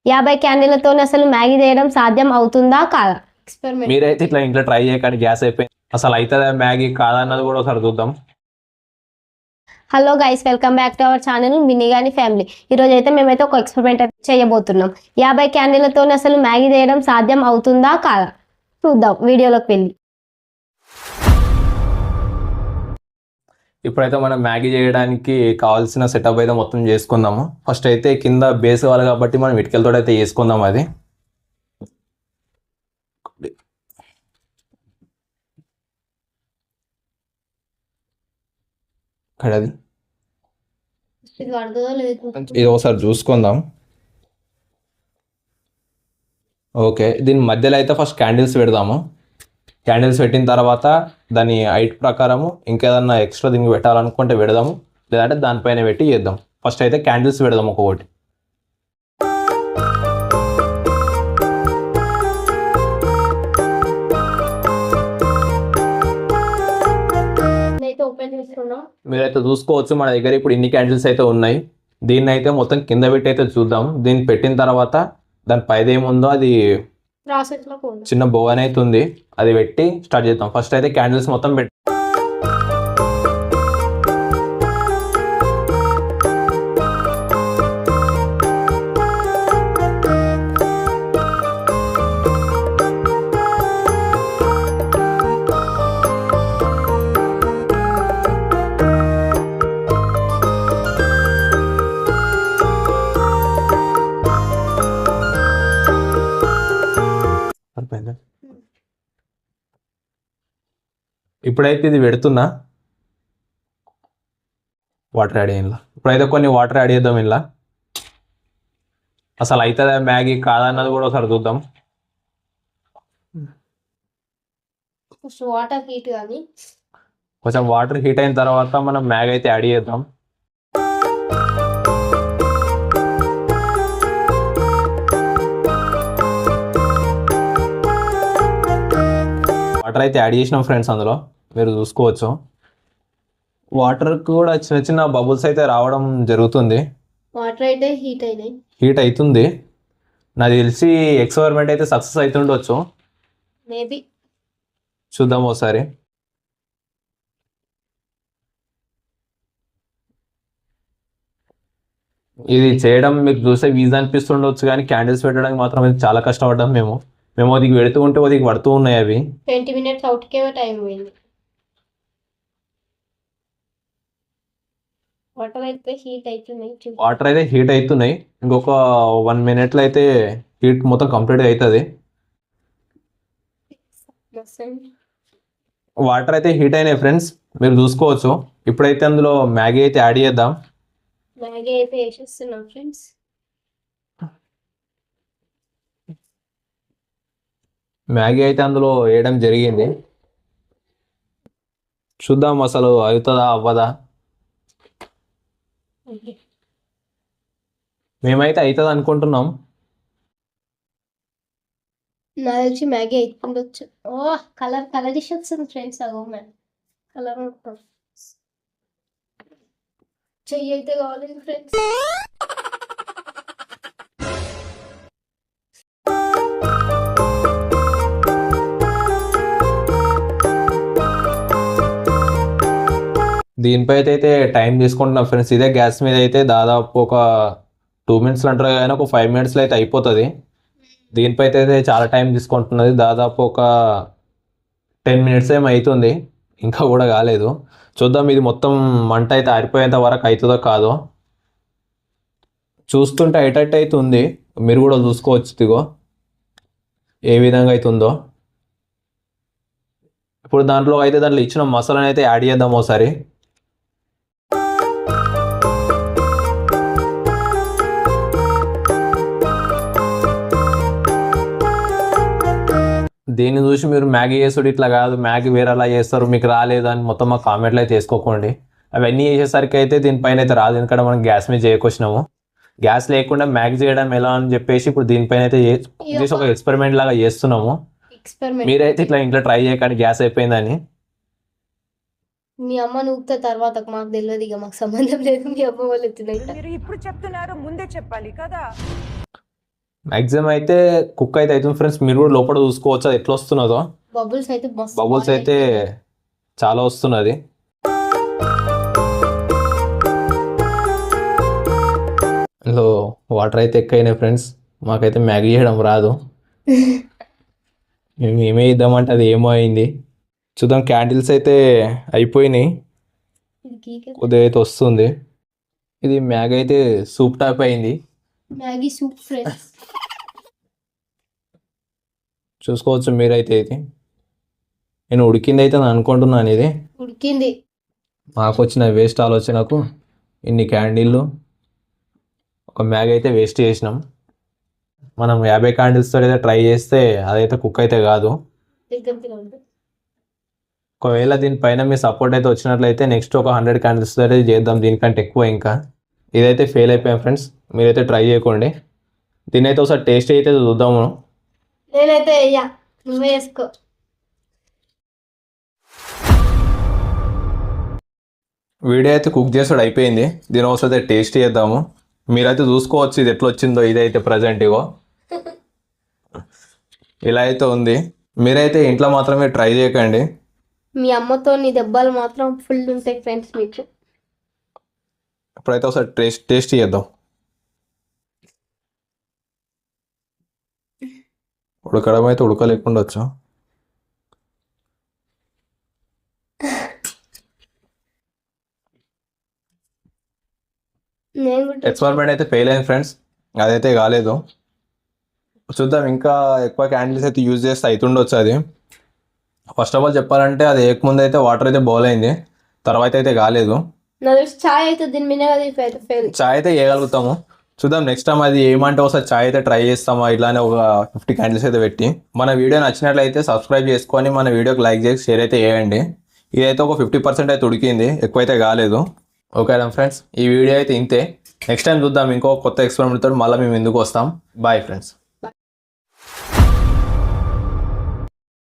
50 క్యాండిల్లతో అసలు మ్యాగీ చేయడం సాధ్యం అవుతుందా కాదా? ఎక్స్పెరిమెంట్. మీరైతే ఇట్లా ఇంట్లో ట్రై చేయకండి, గ్యాస్ అయిపోయింది. అసలు అవుతుందా మ్యాగీ కాదా అన్నది కూడా ఒకసారి చూద్దాం. Hello guys, welcome back to our channel వినిగాని ఫ్యామిలీ. ఈరోజు అయితే మేమైతే ఒక ఎక్స్పెరిమెంట్ చేయబోతున్నాం. 50 క్యాండిల్లతో అసలు మ్యాగీ చేయడం సాధ్యం అవుతుందా కాదా చూద్దాం వీడియోలోకి వెళ్ళి. ఇప్పుడైతే మనం మ్యాగీ చేయడానికి కావాల్సిన సెటప్ అయితే మొత్తం చేసుకుందాము. ఫస్ట్ అయితే కింద బేస్ కావాలి కాబట్టి మనం ఇటుకలతో అయితే చేసుకుందాం. అది అది ఇది ఒకసారి చూసుకుందాం. ఓకే, దీని మధ్యలో అయితే ఫస్ట్ క్యాండిల్స్ పెడదాము. క్యాండిల్స్ పెట్టిన తర్వాత దాని హైట్ ప్రకారము ఇంకేదన్నా ఎక్స్ట్రా దీనికి పెట్టాలనుకుంటే పెడదాము, లేదంటే దానిపైన పెట్టి చేద్దాం. ఫస్ట్ అయితే క్యాండిల్స్ పెడదాం ఒక్కొక్కటి. మీరైతే చూసుకోవచ్చు మన దగ్గర ఇప్పుడు ఇన్ని క్యాండిల్స్ అయితే ఉన్నాయి. దీన్ని అయితే మొత్తం కింద పెట్టి అయితే చూద్దాం. దీన్ని పెట్టిన తర్వాత దాని పైన ఏముందో అది చిన్న బోవన్ అయితే ఉంది, అది పెట్టి స్టార్ట్ చేద్దాం. ఫస్ట్ అయితే క్యాండిల్స్ మొత్తం పెట్టి ఇప్పుడైతే ఇది పెడుతున్నా. వాటర్ యాడ్ అయ్యిందా? ఇప్పుడైతే కొన్ని వాటర్ యాడ్ చేద్దాం. ఇలా అసలు అవుతుందా మ్యాగీ కాదన్నది కూడా ఒకసారి చూద్దాం. వాటర్ హీట్ కానీ కొంచెం వాటర్ హీట్ అయిన తర్వాత మనం మ్యాగీ అయితే యాడ్ చేద్దాం. వాటర్ అయితే యాడ్ చేసినాం ఫ్రెండ్స్, అందులో మీరు చూసుకోవచ్చు. వాటర్ కూడా చిన్న చిన్న బబుల్స్ అయితే రావడం జరుగుతుంది. వాటర్ అయితే హీట్ అవుతుంది. నాకు తెలిసి ఎక్స్పెరిమెంట్ అయితే సక్సెస్ అవుతుండొచ్చు, మేబీ. చూద్దాం ఒకసారి. ఇది చేయడం మీకు చూస్తే ఈజీ అనిపిస్తుండొచ్చు, కానీ క్యాండిల్స్ పెట్టడానికి మాత్రం చాలా కష్టపడ్డాం మేము. అదికి పెడుతూ ఉంటే అదికి పడుతూ ఉన్నాయి. అవి 20 minutes అవుట్కే టైం పోయింది. వాటర్ అయితే హీట్ అవుతున్నాయి. ఇంకొక 1 minute అయితే హీట్ మొత్తం కంప్లీట్ అవుతుంది. వాటర్ అయితే హీట్ అయినాయి ఫ్రెండ్స్, మీరు చూసుకోవచ్చు. ఇప్పుడైతే అందులో మ్యాగీ అయితే యాడ్ చేద్దాం. మ్యాగీ అయితే వేసేస్తున్నాం ఫ్రెండ్స్. మ్యాగీ అయితే అందులో వేయడం జరిగింది. చూద్దాం అసలు అవుతుందా అవ్వదా. మేమైతే అవుతుంది అనుకుంటున్నాం. నా తెలిసి మ్యాగీ అయిపోవచ్చు. ఓ కలర్ డిష్ వస్తుంది ఫ్రెండ్స్. అగో కలర్ చెయ్యి అయితే కావాలి ఫ్రెండ్స్. దీనిపై అయితే టైం తీసుకుంటున్నాం ఫ్రెండ్స్. ఇదే గ్యాస్ మీద అయితే దాదాపు ఒక 2 minutes అంటారు, కానీ ఒక 5 minutesలో అయితే అయిపోతుంది. దీనిపై అయితే చాలా టైం తీసుకుంటున్నది. దాదాపు ఒక 10 minutes ఏమో అవుతుంది, ఇంకా కూడా కాలేదు. చూద్దాం ఇది మొత్తం మంట అయితే ఆరిపోయేంత వరకు అవుతుందో కాదో. చూస్తుంటే అయ్యేటట్టు అయితే ఉంది, మీరు కూడా చూసుకోవచ్చు. ఇదిగో ఏ విధంగా అవుతుందో. ఇప్పుడు దాంట్లో ఇచ్చిన మసాలాని అయితే యాడ్ చేద్దాం ఒకసారి. దీన్ని చూసి మీరు మ్యాగీ చేసుడు ఇట్లా కాదు, మ్యాగీ వేరేలా చేస్తారు, మీకు రాలేదు అని మొత్తం మా కామెంట్లో అయితే వేసుకోకండి. అవన్నీ చేసేసరికి అయితే దీనిపైన అయితే రాదు, ఎందుకంటే మనం గ్యాస్ మీద చేయకొచ్చినాము. గ్యాస్ లేకుండా మ్యాగీ చేయడం ఎలా అని చెప్పేసి ఇప్పుడు దీనిపైన అయితే చేసి ఒక ఎక్స్పెరిమెంట్ లాగా చేస్తున్నాము. మీరైతే ఇట్లా ఇంట్లో ట్రై చేయకండి, గ్యాస్ అయిపోయిందని. మీ అమ్మ నూపుతా తర్వాత మాకు తెలియదు, ఇక మాకు సంబంధం లేదు. మీ అమ్మ వాళ్ళు ఇప్పుడు చెప్తున్నారు, ముందే చెప్పాలి కదా. మ్యాక్సిమం అయితే కుక్ అయితే అవుతుంది ఫ్రెండ్స్. మీరు కూడా లోపల చూసుకోవచ్చు అది ఎట్లా వస్తున్నదో. బబుల్స్ అయితే మస్తు బబుల్స్ అయితే చాలా వస్తున్నది. ఇందులో వాటర్ అయితే ఎక్కువైనాయి ఫ్రెండ్స్. మాకైతే మ్యాగీ చేయడం రాదు. మేము ఏమే ఇద్దామంటే అది ఏమో అయింది. చూద్దాం. క్యాండిల్స్ అయితే అయిపోయినాయి, కొద్దిగా అయితే వస్తుంది. ఇది మ్యాగీ అయితే సూప్ టైప్ అయింది. మ్యాగీ సూప్ ఫ్రెండ్స్ చూసుకోవచ్చు మీరైతే. ఇది నేను ఉడికింది అయితే నేను అనుకుంటున్నాను. ఇది ఉడికింది. మాకు వచ్చిన వేస్ట్ ఆలోచనకు ఇన్ని క్యాండిల్లు ఒక మ్యాగీ అయితే వేస్ట్ చేసినాం. మనం 50 క్యాండిల్స్తో అయితే ట్రై చేస్తే అదైతే కుక్ అయితే కాదు. ఒకవేళ దీనిపైన మీ సపోర్ట్ అయితే వచ్చినట్లయితే నెక్స్ట్ ఒక 100 క్యాండిల్స్తో అయితే చేద్దాం, దీనికంటే ఎక్కువ. ఇంకా ఇదైతే ఫెయిల్ అయిపోయాం ఫ్రెండ్స్. మీరైతే ట్రై చేయకండి. దీని అయితే ఒకసారి టేస్ట్ అయితే చూద్దాము. నేనైతే అయ్యా నువ్వే వేసుకో. వీడియో అయితే కుక్ చేసాడు అయిపోయింది. దీని ఒకసారి అయితే టేస్ట్ చేద్దాము. మీరైతే చూసుకోవచ్చు ఇది ఎట్లా వచ్చిందో. ఇదైతే ప్రజెంట్ ఇగో ఇలా అయితే ఉంది. మీరైతే ఇంట్లో మాత్రమే ట్రై చేయకండి. మీ అమ్మతో నీ దెబ్బలు మాత్రం ఫుల్ ఉంటాయి ఫ్రెండ్స్ మీకు. ఇప్పుడైతే ఒకసారి టేస్ట్ చేద్దాం. ఉడకడం అయితే ఉడకలేకుండా వచ్చు. ఎక్స్పెరిమెంట్ అయితే ఫెయిల్ అయింది ఫ్రెండ్స్. అదైతే కాలేదు. చూద్దాం. ఇంకా ఎక్కువ క్యాండిల్స్ అయితే యూజ్ చేస్తే అవుతుండొచ్చు. అది ఫస్ట్ ఆఫ్ ఆల్ చెప్పాలంటే అది ఏకముందు అయితే వాటర్ అయితే బాయిల్ అయింది, తర్వాత అయితే కాలేదు. చాయ్ అయితే దీని మీద చాయ్ అయితే వేయగలుగుతాము. చూద్దాం నెక్స్ట్ టైం అది ఏమంటే ఒకసారి చాయ్ అయితే ట్రై చేస్తామా. ఇట్లానే ఒక 50 క్యాండిల్స్ అయితే పెట్టి. మన వీడియో నచ్చినట్లయితే సబ్స్క్రైబ్ చేసుకొని మన వీడియోకి లైక్ చేసి షేర్ అయితే చేయండి. ఇదైతే ఒక 50% అయితే ఉడికింది, ఎక్కువైతే కాలేదు. ఓకే ఫ్రెండ్స్, ఈ వీడియో అయితే ఇంతే. నెక్స్ట్ టైం చూద్దాం ఇంకో కొత్త ఎక్స్పెరిమెంట్ తోటి మళ్ళీ మేము ఎందుకు వస్తాం. Boy friends.